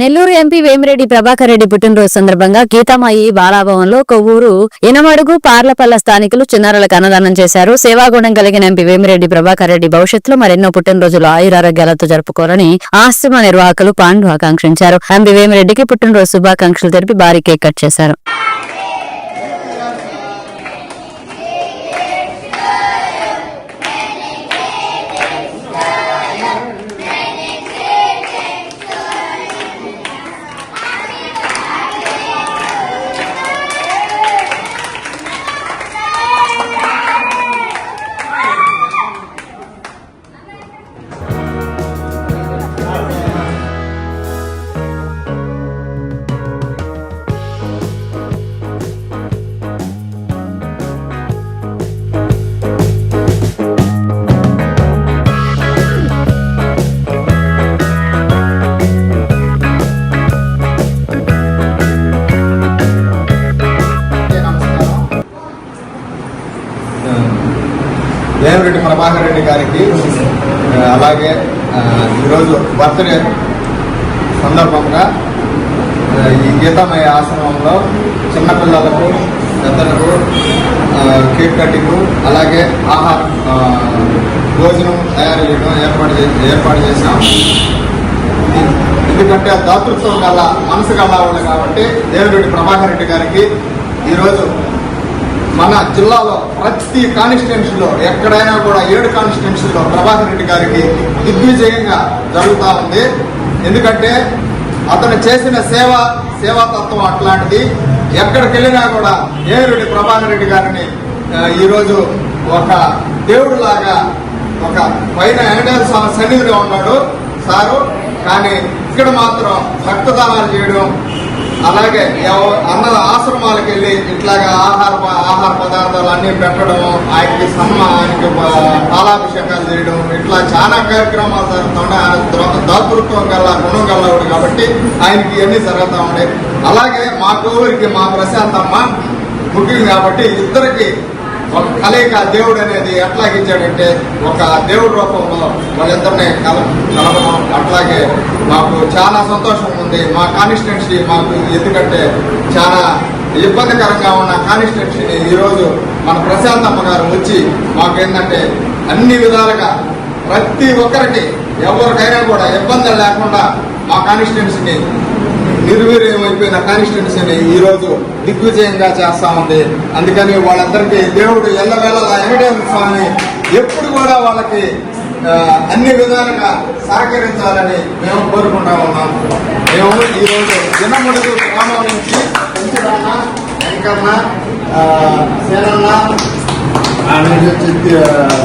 Nellore MP Vemireddy Prabhakar Reddy పుట్టినరోజు సందర్భంగా గీతామాయి బాలాభవన్లో కొవ్వూరు ఇనమడుగు పార్లపల్ల స్థానికులు చిన్నారులకు అన్నదానం చేశారు. సేవాగుణం కలిగిన ఎంపీ వేమిరెడ్డి ప్రభాకర్ రెడ్డి భవిష్యత్తులో మరెన్నో పుట్టినరోజులు ఆయురారోగ్యాలతో జరుపుకోవాలని ఆశ్రమ నిర్వాహకులు పాండు ఆకాంక్షించారు. ఎంపీ వేమిరెడ్డికి పుట్టినరోజు శుభాకాంక్షలు తెలిపి భారీ కేక్ కట్ చేశారు. వేమిరెడ్డి ప్రభాకర్ రెడ్డి గారికి అలాగే ఈరోజు బర్త్డే సందర్భంగా ఈ గీతామయ ఆశ్రమంలో చిన్నపిల్లలకు పెద్దలకు కేక్ కటింగ్ అలాగే భోజనం తయారు చేయడం ఏర్పాటు చేశాం. ఎందుకంటే దాతృత్వం గల మనసు గల వాళ్ళు కాబట్టి వేమిరెడ్డి ప్రభాకర్ రెడ్డి గారికి ఈరోజు మన జిల్లాలో ప్రతి కాన్స్టిట్యున్సీలో ఎక్కడైనా కూడా 7 కాన్స్టిట్యున్సీలో ప్రభాకర్ రెడ్డి గారికి దిగ్విజయంగా జరుగుతూ ఉంది. ఎందుకంటే అతను చేసిన సేవాతత్వం అట్లాంటిది. ఎక్కడికి వెళ్ళినా కూడా వేమిరెడ్డి ప్రభాకర్ రెడ్డి గారిని ఈరోజు ఒక దేవుడిలాగా ఒక పైన వెంకటేశ్వర స్వామి సన్నిధిలో ఉన్నాడు సారు. కానీ ఇక్కడ మాత్రం రక్తదానాలు చేయడం, అలాగే ఆశ్రమాలకు వెళ్ళి ఇట్లాగా ఆహార పదార్థాలు అన్ని పెట్టడం, ఆయనకి పాలాభిషేకాలు చేయడం, ఇట్లా చాలా కార్యక్రమాలు జరుగుతుండే. ఆయన దాతృత్వం గల గుణం గలవాడు కాబట్టి ఆయనకి ఇవన్నీ జరుగుతూ ఉండే. అలాగే మా కోవిడికి మా ప్రశాంతమ్మ ముఖ్యం కాబట్టి ఇద్దరికి ఒక కలయిక దేవుడు అనేది ఎట్లాగిచ్చాడంటే ఒక దేవుడి రూపంలో వాళ్ళిద్దరిని కలపడం. అట్లాగే మాకు చాలా సంతోషం ఉంది. మా కాన్స్టిట్యున్సీ మాకు ఎందుకంటే చాలా ఇబ్బందికరంగా ఉన్న కాన్స్టిట్యున్సీని ఈరోజు మన ప్రశాంతమ్మ గారు వచ్చి మాకు ఏంటంటే అన్ని విధాలుగా ప్రతి ఒక్కరికి ఎవరికైనా కూడా ఇబ్బందులు లేకుండా మా కాన్స్టిట్యున్సీని నిర్వీర్యమైపోయిన కాన్స్టిట్యున్సీని ఈరోజు దిగ్విజయంగా చేస్తా ఉంది. అందుకని వాళ్ళందరికీ దేవుడు ఎల్లవేళలా వెంకటేశ్వర స్వామి ఎప్పుడు కూడా వాళ్ళకి అన్ని విధాలుగా సహకరించాలని మేము కోరుకుంటా ఉన్నాం. మేము ఈరోజు ఇనమడుగు గ్రామం నుంచి వెంకన్న, సేనన్న,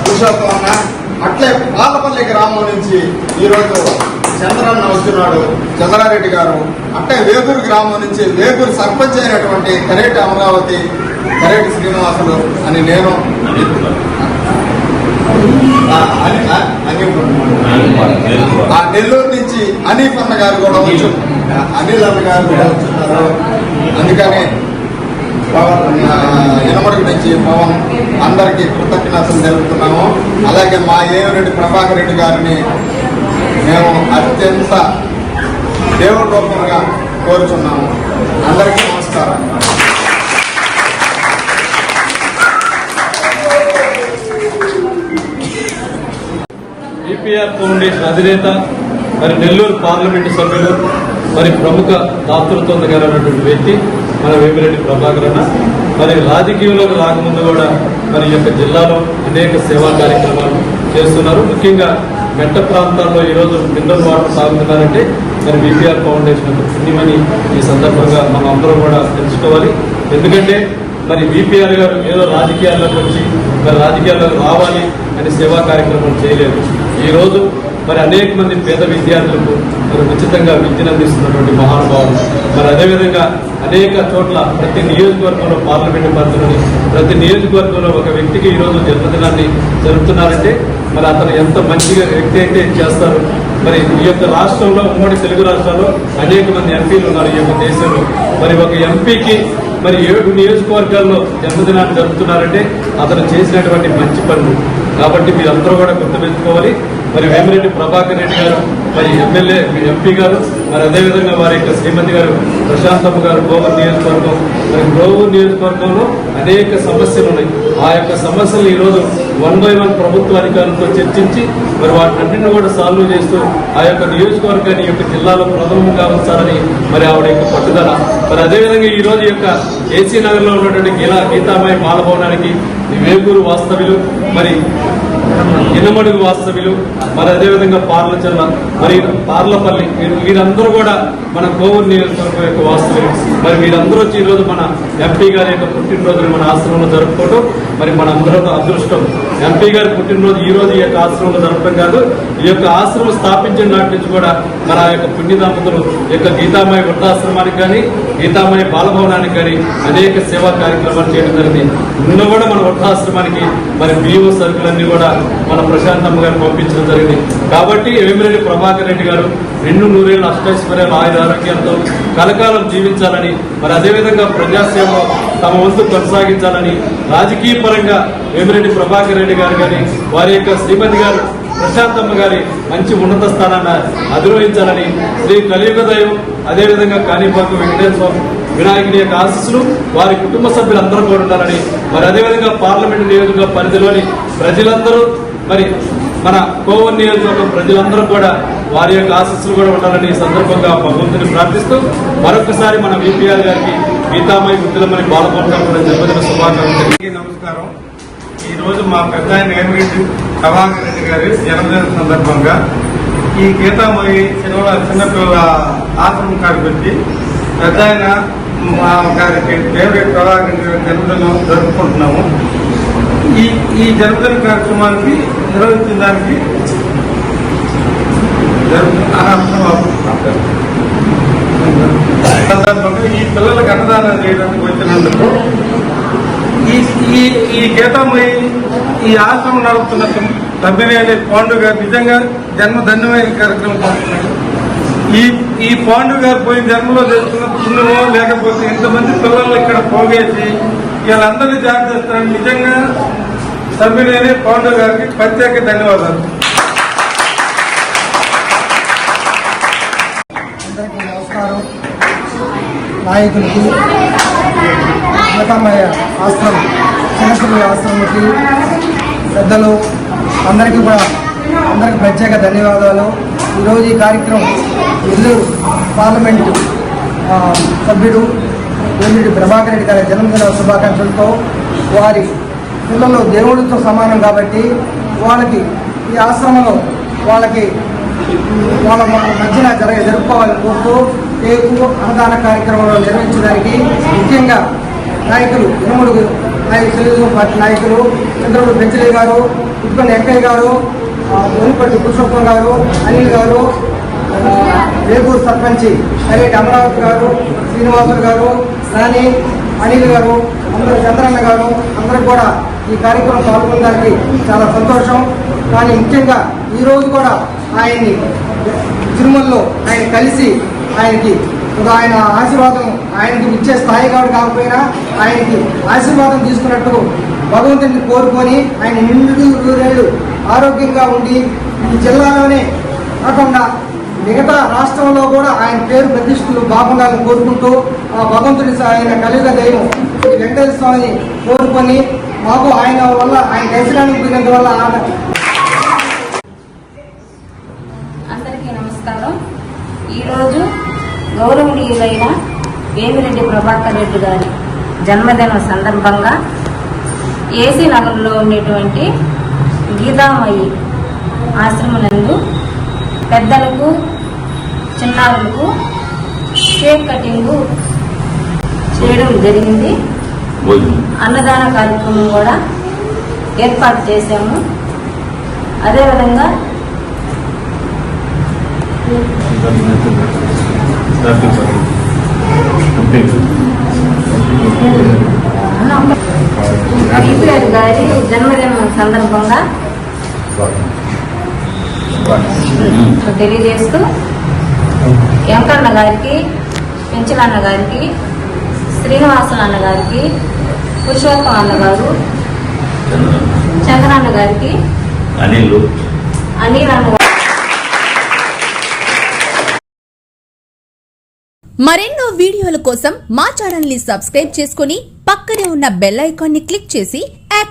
పురుషోత్తమన్న, అట్లే పాలపల్లి గ్రామం నుంచి ఈరోజు చంద్రన్న వస్తున్నాడు, చంద్రారెడ్డి గారు. అంటే వేగూరు గ్రామం నుంచి వేగూరు సర్పంచ్ అయినటువంటి కరేటి అమరావతి, కరేటి శ్రీనివాసులు అని నేను, నెల్లూరు నుంచి అనీఫ్ అన్న గారు కూడా వచ్చు, అనిల్ అన్న గారు కూడా వచ్చున్నారు. అందుకని ఇనమడుగు నుంచి పవన్ అందరికీ కృతజ్ఞతలు తెలుపుతున్నాము. అలాగే మా వేమిరెడ్డి ప్రభాకర్ రెడ్డి గారిని మేము అత్యంత దేవుడి రూపంగా కోరుచున్నాము. అందరికీ నమస్కారం. ఈపీఆర్ ఫౌండేషన్ అధినేత, మరి నెల్లూరు పార్లమెంటు సభ్యులు, మరి ప్రముఖ దాతృత్వం కలిగినటువంటి వ్యక్తి మన వేమిరెడ్డి ప్రభాకర్ అన్న. మరి రాజకీయంలోకి రాకముందు కూడా మరి ఈ యొక్క జిల్లాలో అనేక సేవా కార్యక్రమాలు చేస్తున్నారు. ముఖ్యంగా మెట్ట ప్రాంతాల్లో ఈరోజు మినరల్ వాటర్ తాగుతున్నారంటే మరి బీపీఆర్ ఫౌండేషన్ యొక్క పుణ్యమని ఈ సందర్భంగా మనం అందరం కూడా తెలుసుకోవాలి. ఎందుకంటే మరి బీపీఆర్ గారు ఏదో రాజకీయాల్లోకి వచ్చి మరి రాజకీయాల్లోకి రావాలి అని సేవా కార్యక్రమం చేయలేదు. ఈరోజు మరి అనేక మంది పేద విద్యార్థులకు మరి ఉచితంగా విద్యను అందిస్తున్నటువంటి మహానుభావులు. మరి అదేవిధంగా అనేక చోట్ల ప్రతి నియోజకవర్గంలో పార్లమెంటు పరిధిలోని ప్రతి నియోజకవర్గంలో ఒక వ్యక్తికి ఈరోజు జన్మదినాన్ని జరుపుతున్నారంటే మరి అతను ఎంత మంచిగా వ్యక్తి అయితే చేస్తారు. మరి ఈ యొక్క రాష్ట్రంలో, ఉమ్మడి తెలుగు రాష్ట్రాల్లో అనేక మంది ఎంపీలు ఉన్నారు ఈ యొక్క దేశంలో. మరి ఒక ఎంపీకి మరి 7 నియోజకవర్గాల్లో జన్మదినాన్ని జరుపుతున్నారంటే అతను చేసినటువంటి మంచి పనులు. కాబట్టి మీరందరూ కూడా గుర్తుపెట్టుకోవాలి. మరి వేమిరెడ్డి ప్రభాకర్ రెడ్డి గారు మరి ఎమ్మెల్యే ఎంపీ గారు, మరి అదేవిధంగా వారి యొక్క శ్రీమతి గారు ప్రశాంతమ్మ గారు కోవూరు నియోజకవర్గం, మరి కోవూరు నియోజకవర్గంలో అనేక సమస్యలు ఉన్నాయి. ఆ యొక్క సమస్యలు ఈరోజు 1 by 1 ప్రభుత్వ అధికారులతో చర్చించి మరి వాటిన్నింటినీ కూడా సాల్వ్ చేస్తూ ఆ యొక్క నియోజకవర్గాన్ని యొక్క జిల్లాలో ప్రథమంగా ఉంచాలని మరి ఆవిడ యొక్క పట్టుదల. మరి అదేవిధంగా ఈ రోజు యొక్క ఏసీ నగర్లో ఉన్నటువంటి గీతామాయి బాలభవనానికి వేగూరు వాస్తవ్యులు, మరి ఇనమడుగు వాస్తవ్యులు, మరి అదేవిధంగా పార్లచర్ల, మరి పార్లపల్లి, వీరందరూ కూడా మన కోవూరు నియోజకవర్గం యొక్క వాస్తవ్యులు. మరి వీరందరూ వచ్చి ఈరోజు మన ఎంపీ గారి యొక్క పుట్టినరోజుని మన ఆశ్రమంలో జరుపుకోవడం మరి మన అందరూ అదృష్టం. ఎంపీ గారి పుట్టినరోజు ఈ రోజు ఈ యొక్క ఆశ్రమంలో జరపడం కాదు, ఈ యొక్క ఆశ్రమం స్థాపించిన నాటి నుంచి కూడా మన ఆ యొక్క పుణ్య దంపతులు యొక్క గీతామాయి వృద్ధాశ్రమానికి కానీ గీతామాయి బాలభవనానికి కానీ అనేక సేవా కార్యక్రమాలు చేయడం జరిగింది. నిన్న కూడా మన వృద్ధాశ్రమానికి మరి బియ్యం సరుకులన్నీ కూడా మన ప్రశాంతమ్మ గారు పంపించడం జరిగింది. కాబట్టి వేమిరెడ్డి ప్రభాకర్ రెడ్డి గారు 200 అష్టైశ్వర్యాలు ఆయుర ఆరోగ్యాలతో కలకాలం జీవించాలని, మరి అదేవిధంగా ప్రజాసేవలో తమ వంతు కొనసాగించాలని, రాజకీయ పరంగా వేమిరెడ్డి ప్రభాకర్ రెడ్డి గారు కానీ వారి యొక్క శ్రీమతి గారు ప్రశాంతమ్మ గారి మంచి ఉన్నత స్థానాన్ని అధిరోహించాలని, శ్రీ కలియుగ దైవం అదేవిధంగా కాణిపాక వెంకటేశ్వర వినాయకుడి యొక్క ఆశీస్సులు వారి కుటుంబ సభ్యులందరూ కూడా ఉండాలని, మరి అదేవిధంగా పార్లమెంటు నియోజకవర్గ పరిధిలోని ప్రజలందరూ, మరి మన కోవూరు నియోజకవర్గం ప్రజలందరూ కూడా వారి యొక్క ఆశీస్సులు కూడా ఉండాలని ఈ సందర్భంగా భగవంతుని ప్రార్థిస్తూ మరొకసారి మన విపిఆర్ గారికి గీతామాయి గుత్తులమని బాలభవన్ కూడా జన్మదిన శుభాకాంక్షలు. నమస్కారం. ఈ రోజు మా పెద్ద ఆయన వేమిరెడ్డి ప్రభాకర్ రెడ్డి గారి జన్మదిన సందర్భంగా ఈ గీతామాయి చిన్నపిల్లల ఆశ్రమం కాడికి వచ్చి పెద్ద ఆయన మా గారికి వేమిరెడ్డి ప్రభాకర్ రెడ్డి గారి జన్మదినం జరుపుకుంటున్నాము. ఈ జన్మదిన కార్యక్రమానికి నిర్వహించిన దానికి సందర్భంగా ఈ పిల్లలకు అన్నదానం చేయడానికి వచ్చినందుకు ఈ గీతామయ్యి ఈ ఆశ్రమం నడుపుతున్న తమ్మినేని పాండు గారు నిజంగా జన్మధన్యమైన కార్యక్రమం చేస్తున్నారు. ఈ పాండు గారు పోయిన జన్మలో చేస్తున్న పుణ్యమో లేకపోతే ఇంతమంది పిల్లలు ఇక్కడ పోగేసి వీళ్ళందరినీ జాగ్రత్త చేస్తున్నారు. నిజంగా తమ్మినేని పాండు గారికి ప్రత్యేక ధన్యవాదాలు. అందరికీ నమస్కారం. నాయకులకి, గీతామయ్య ఆశ్రమం చిన్నపిల్లల ఆశ్రమంకి పెద్దలు అందరికీ ప్రత్యేక ధన్యవాదాలు. ఈరోజు ఈ కార్యక్రమం నెల్లూరు పార్లమెంటు సభ్యుడు వేమిరెడ్డి ప్రభాకర్ రెడ్డి గారి జన్మదిన శుభాకాంక్షలతో వారి పిల్లలు దేవుడితో సమానం కాబట్టి వాళ్ళకి ఈ ఆశ్రమంలో వాళ్ళ మధ్యన జరుపుకోవాలని కోరుతూ రేపు అన్నదాన కార్యక్రమంలో నిర్వహించడానికి ముఖ్యంగా నాయకులు ఇనుమడుగు తెలుగుదేశం పార్టీ నాయకులు చంద్రబాబు పెంచలే గారు, ఉత్పన్న వెంకయ్య గారు, మునిపట్టి పురుషోత్తం గారు, అనిల్ గారు, వేగూరు సర్పంచి కరేటి అమరావతి గారు, శ్రీనివాసులు గారు, రాణి అనిల్ గారు, అందరూ చంద్రన్న గారు అందరూ కూడా ఈ కార్యక్రమం పాల్గొనడానికి చాలా సంతోషం. కానీ ముఖ్యంగా ఈరోజు కూడా ఆయన్ని తిరుమలలో ఆయన కలిసి ఆయన ఆశీర్వాదం ఆయనకి ఇచ్చే స్థాయి కాకపోయినా ఆయనకి ఆశీర్వాదం తీసుకున్నట్టు భగవంతుడిని కోరుకొని ఆయన నిండు ఆరోగ్యంగా ఉండి ఈ జిల్లాలోనే కాకుండా మిగతా రాష్ట్రంలో కూడా ఆయన పేరు ప్రతిష్టలు బాగుండాలని కోరుకుంటూ ఆ భగవంతుడి ఆయన కలియుగ దైవం వెంకటేశ్వర స్వామిని కోరుకొని మాకు ఆయన వల్ల ఆయన దర్శనానికి పోయినందువల్ల అందరికీ నమస్కారం. ఈరోజు గౌరవనీయులైన వేమిరెడ్డి ప్రభాకర్ రెడ్డి గారి జన్మదిన సందర్భంగా ఏసీ నగర్లో ఉండేటువంటి గీతామయ్యి ఆశ్రమనందు పెద్దలకు చిన్నారులకు కేక్ కటింగ్ చేయడం జరిగింది. అన్నదాన కార్యక్రమం కూడా ఏర్పాటు చేశాము. అదేవిధంగా ఈపీఆర్ గారి జన్మదినం సందర్భంగా తెలియజేస్తూ వెంకన్న గారికి, పెంచలన్న గారికి, శ్రీనివాసులు అన్న గారికి, పురుషోత్తం అన్న గారు, చంద్రన్న గారికి, అనిల్ అన్న గారు మరెన్నో వీడియోల కోసం మా ఛానల్ ని సబ్స్క్రైబ్ చేసుకుని పక్కనే ఉన్న బెల్ ఐకాన్ ని క్లిక్ చేసి యాక్టివేట్